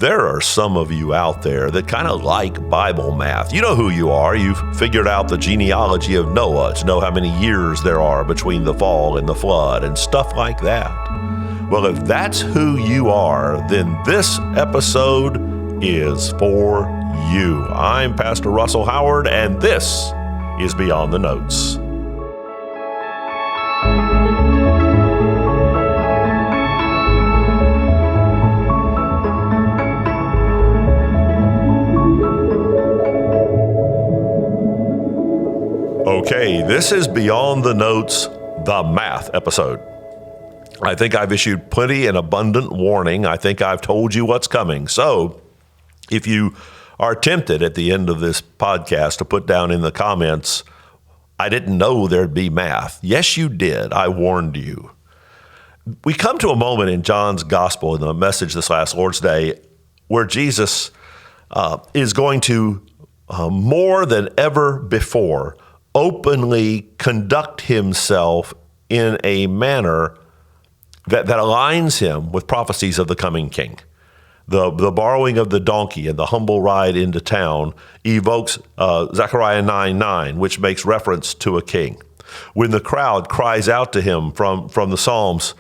There are some of you out there that kind of like Bible math. You know who you are. You've figured out the genealogy of Noah to know how many years there are between the fall and the flood and stuff like that. Well, if that's who you are, then this episode is for you. I'm Pastor Russell Howard, and this is Beyond the Notes. Okay, this is Beyond the Notes, the math episode. I think I've issued plenty and abundant warning. I think I've told you what's coming. So if you are tempted at the end of this podcast to put down in the comments, I didn't know there'd be math. Yes, you did. I warned you. We come to a moment in John's gospel in the message this last Lord's Day where Jesus is going to, more than ever before, openly conduct himself in a manner that aligns him with prophecies of the coming king. The borrowing of the donkey and the humble ride into town evokes Zechariah 9:9, which makes reference to a king. When the crowd cries out to him from the Psalms,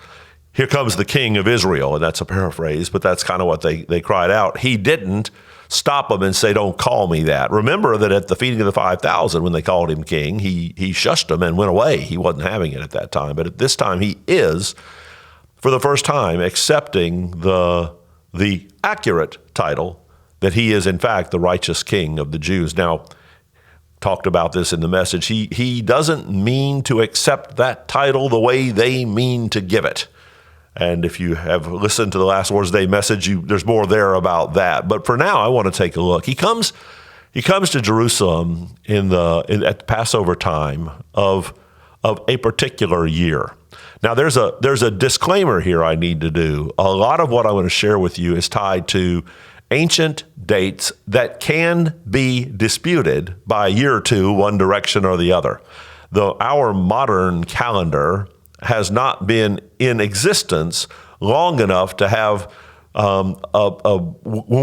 "Here comes the King of Israel," and that's a paraphrase, but that's kind of what they cried out. He didn't stop them and say, "Don't call me that." Remember that at the feeding of the 5,000, when they called him king, he shushed them and went away. He wasn't having it at that time. But at this time, he is, for the first time, accepting the accurate title that he is, in fact, the righteous king of the Jews. Now, talked about this in the message. He doesn't mean to accept that title the way they mean to give it. And if you have listened to the last Lord's Day message, there's more there about that. But for now, I want to take a look. He comes to Jerusalem at Passover time of a particular year. Now, there's a disclaimer here I need to do. A lot of what I want to share with you is tied to ancient dates that can be disputed by a year or two, one direction or the other. Our modern calendar has not been in existence long enough to have when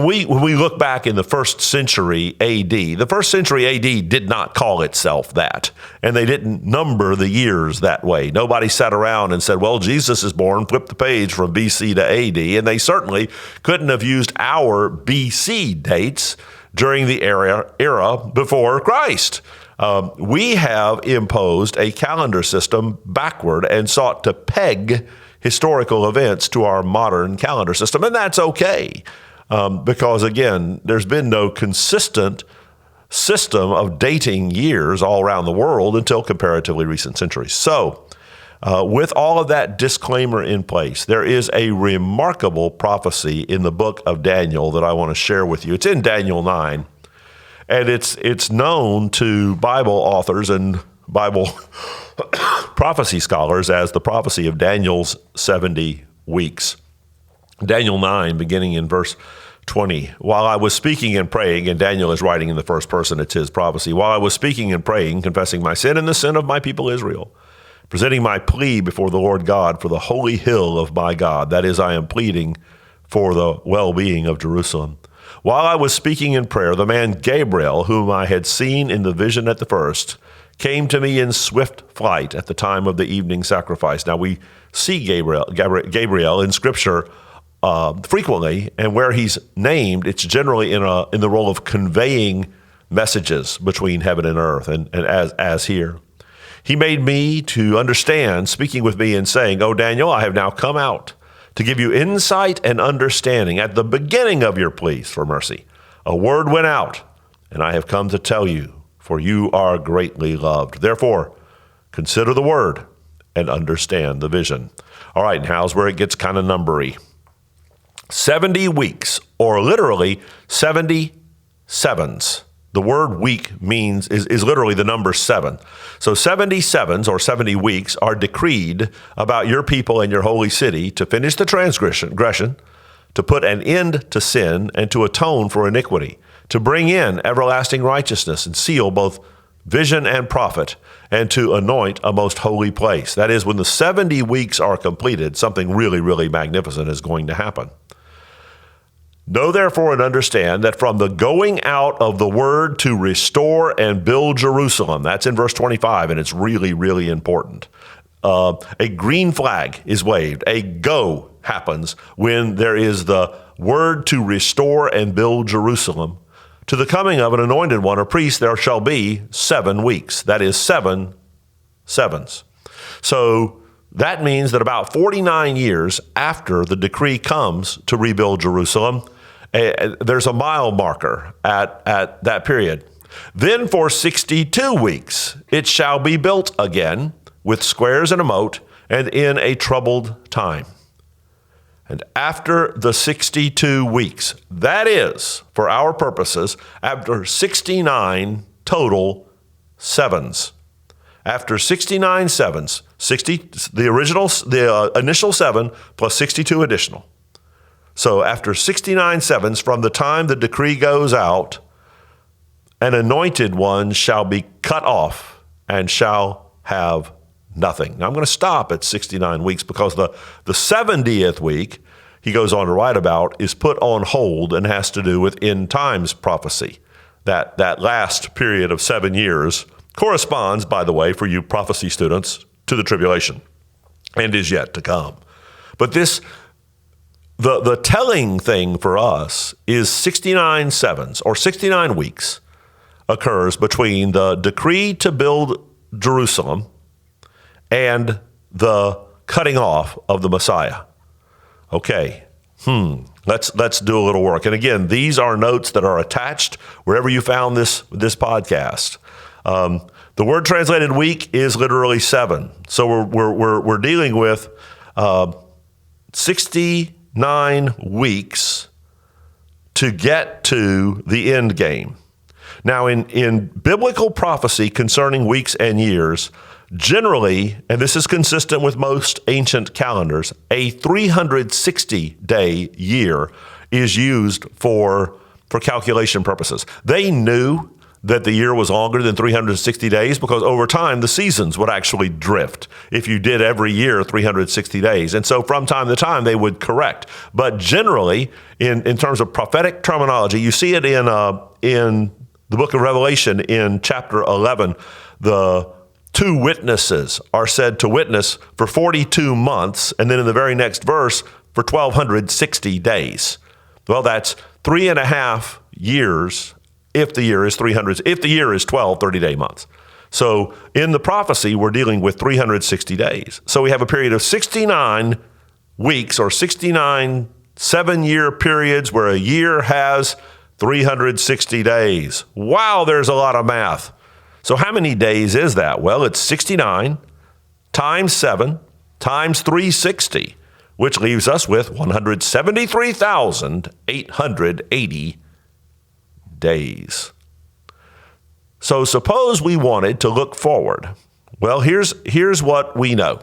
we look back in the first century AD, the first century AD did not call itself that, and they didn't number the years that way. Nobody sat around and said, well, Jesus is born, flip the page from BC to AD, and they certainly couldn't have used our BC dates during the era before Christ. We have imposed a calendar system backward and sought to peg historical events to our modern calendar system. And that's okay, because, again, there's been no consistent system of dating years all around the world until comparatively recent centuries. So with all of that disclaimer in place, there is a remarkable prophecy in the book of Daniel that I want to share with you. It's in Daniel 9. And it's known to Bible authors and Bible prophecy scholars as the prophecy of Daniel's 70 weeks. Daniel 9, beginning in verse 20. While I was speaking and praying, and Daniel is writing in the first person, it's his prophecy. While I was speaking and praying, confessing my sin and the sin of my people Israel, presenting my plea before the Lord God for the holy hill of my God. That is, I am pleading for the well-being of Jerusalem. While I was speaking in prayer, the man Gabriel, whom I had seen in the vision at the first, came to me in swift flight at the time of the evening sacrifice. Now, we see Gabriel in Scripture frequently, and where he's named, it's generally in the role of conveying messages between heaven and earth, and as here. He made me to understand, speaking with me and saying, "O Daniel, I have now come out to give you insight and understanding. At the beginning of your pleas for mercy, a word went out, and I have come to tell you, for you are greatly loved. Therefore, consider the word and understand the vision." All right, and how's where it gets kind of numbery. 70 weeks, or literally 70 sevens. The word week is literally the number 7. So 70 sevens, or 70 weeks, are decreed about your people and your holy city to finish the transgression, to put an end to sin, and to atone for iniquity, to bring in everlasting righteousness and seal both vision and prophet, and to anoint a most holy place. That is, when the 70 weeks are completed, something really, really magnificent is going to happen. Know therefore and understand that from the going out of the word to restore and build Jerusalem, that's in verse 25, and it's really, really important. A green flag is waved. A go happens when there is the word to restore and build Jerusalem. To the coming of an anointed one or priest, there shall be 7 weeks. That is 7 sevens. So that means that about 49 years after the decree comes to rebuild Jerusalem, there's a mile marker at that period. Then for 62 weeks, it shall be built again with squares and a moat and in a troubled time. And after the 62 weeks, that is, for our purposes, after 69 total sevens. After 69 sevens, the initial 7 plus 62 additional. So after 69 sevens, from the time the decree goes out, an anointed one shall be cut off and shall have nothing. Now I'm going to stop at 69 weeks because the 70th week, he goes on to write about, is put on hold and has to do with end times prophecy. That last period of 7 years corresponds, by the way, for you prophecy students, to the tribulation and is yet to come. But the telling thing for us is 69 sevens or 69 weeks occurs between the decree to build Jerusalem and the cutting off of the Messiah. Okay, let's do a little work. And again, these are notes that are attached wherever you found this podcast. The word translated week is literally 7. So we're dealing with 69 weeks to get to the end game. Now, in biblical prophecy concerning weeks and years, generally, and this is consistent with most ancient calendars, a 360-day year is used for calculation purposes. They knew that the year was longer than 360 days because over time the seasons would actually drift if you did every year 360 days. And so from time to time they would correct. But generally, in terms of prophetic terminology, you see it in the book of Revelation in chapter 11, the 2 witnesses are said to witness for 42 months, and then in the very next verse, for 1,260 days. Well, that's 3.5 years if the year is 12 30-day months. So in the prophecy, we're dealing with 360 days. So we have a period of 69 weeks or 69 7-year periods where a year has 360 days. Wow, there's a lot of math. So how many days is that? Well, it's 69 times 7 times 360, which leaves us with 173,880 days. So suppose we wanted to look forward. Well, here's what we know.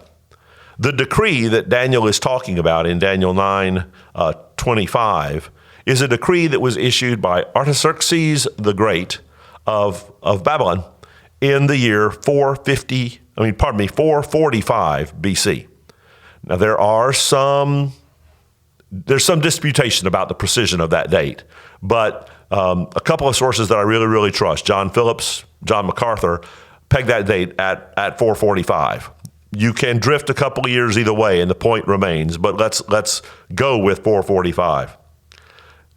The decree that Daniel is talking about in Daniel 9:25 is a decree that was issued by Artaxerxes the Great of Babylon in the year 445 BC. Now there's some disputation about the precision of that date, but a couple of sources that I really, really trust, John Phillips, John MacArthur, peg that date at 445. You can drift a couple of years either way, and the point remains, but let's go with 445.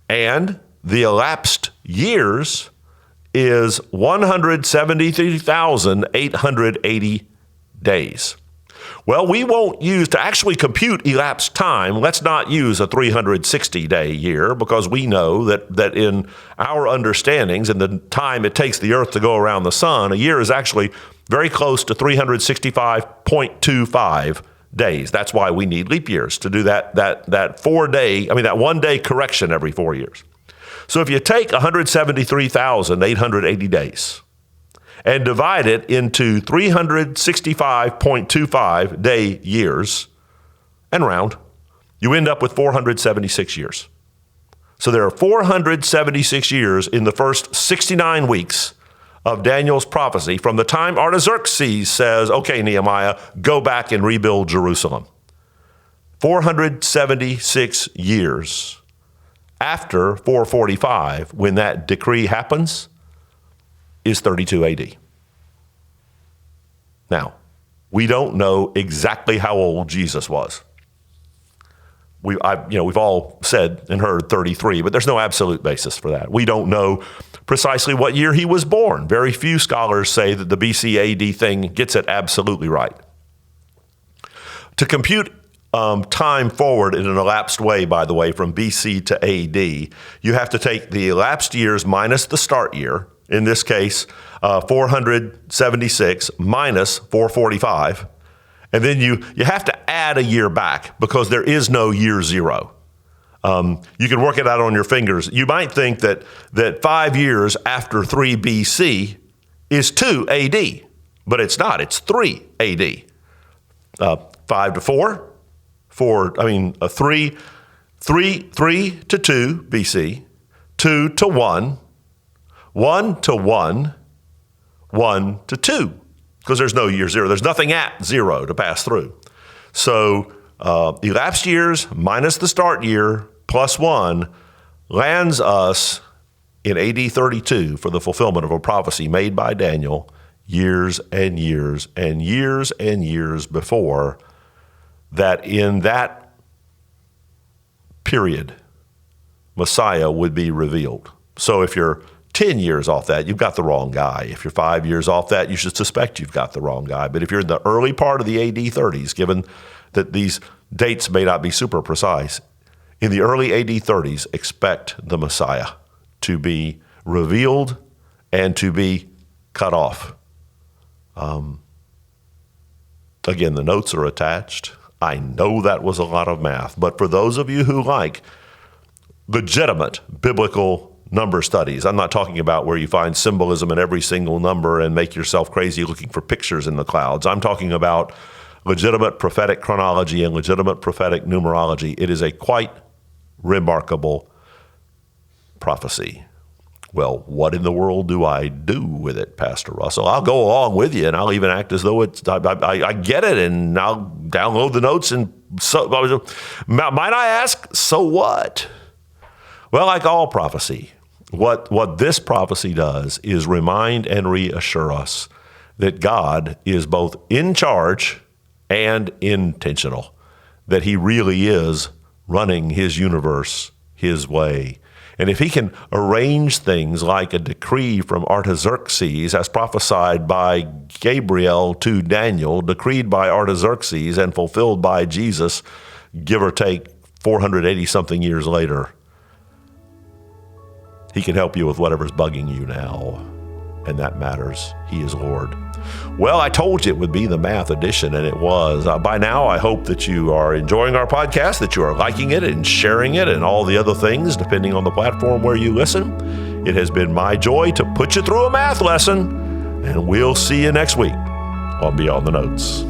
And the elapsed years is 173,880 days. Well, we won't use, to actually compute elapsed time, let's not use a 360-day year, because we know that in our understandings and the time it takes the earth to go around the sun, a year is actually very close to 365.25 days. That's why we need leap years to do that 1 day correction every 4 years. So if you take 173,880 days and divide it into 365.25 day years and round, you end up with 476 years. So there are 476 years in the first 69 weeks of Daniel's prophecy from the time Artaxerxes says, okay, Nehemiah, go back and rebuild Jerusalem. 476 years after 445, when that decree happens, is 32 AD. Now, we don't know exactly how old Jesus was. We've all said and heard 33, but there's no absolute basis for that. We don't know precisely what year he was born. Very few scholars say that the BC AD thing gets it absolutely right. To compute time forward in an elapsed way, by the way, from BC to AD, you have to take the elapsed years minus the start year, in this case, 476 minus 445, and then you have to add a year back because there is no year zero. You can work it out on your fingers. You might think that 5 years after 3 BC is 2 AD, but it's not. It's 3 AD. 5 to 4, 3 to 2 BC, 2 to 1, 1 to 1, 1 to 2, because there's no year zero. There's nothing at zero to pass through. So elapsed years minus the start year plus 1 lands us in AD 32 for the fulfillment of a prophecy made by Daniel years and years and years and years before, that in that period, Messiah would be revealed. So if you're 10 years off that, you've got the wrong guy. If you're 5 years off that, you should suspect you've got the wrong guy. But if you're in the early part of the AD 30s, given that these dates may not be super precise, in the early AD 30s, expect the Messiah to be revealed and to be cut off. Again, the notes are attached. I know that was a lot of math, but for those of you who like legitimate biblical number studies, I'm not talking about where you find symbolism in every single number and make yourself crazy looking for pictures in the clouds. I'm talking about legitimate prophetic chronology and legitimate prophetic numerology. It is a quite remarkable prophecy. Well, what in the world do I do with it, Pastor Russell? I'll go along with you, and I'll even act as though I get it, and I'll download the notes. And so, might I ask, so what? Well, like all prophecy, what this prophecy does is remind and reassure us that God is both in charge and intentional, that he really is running his universe his way. And if he can arrange things like a decree from Artaxerxes, as prophesied by Gabriel to Daniel, decreed by Artaxerxes and fulfilled by Jesus, give or take 480-something years later, he can help you with whatever's bugging you now. And that matters. He is Lord. Well, I told you it would be the math edition, and it was. By now, I hope that you are enjoying our podcast, that you are liking it and sharing it and all the other things, depending on the platform where you listen. It has been my joy to put you through a math lesson, and we'll see you next week on Beyond the Notes.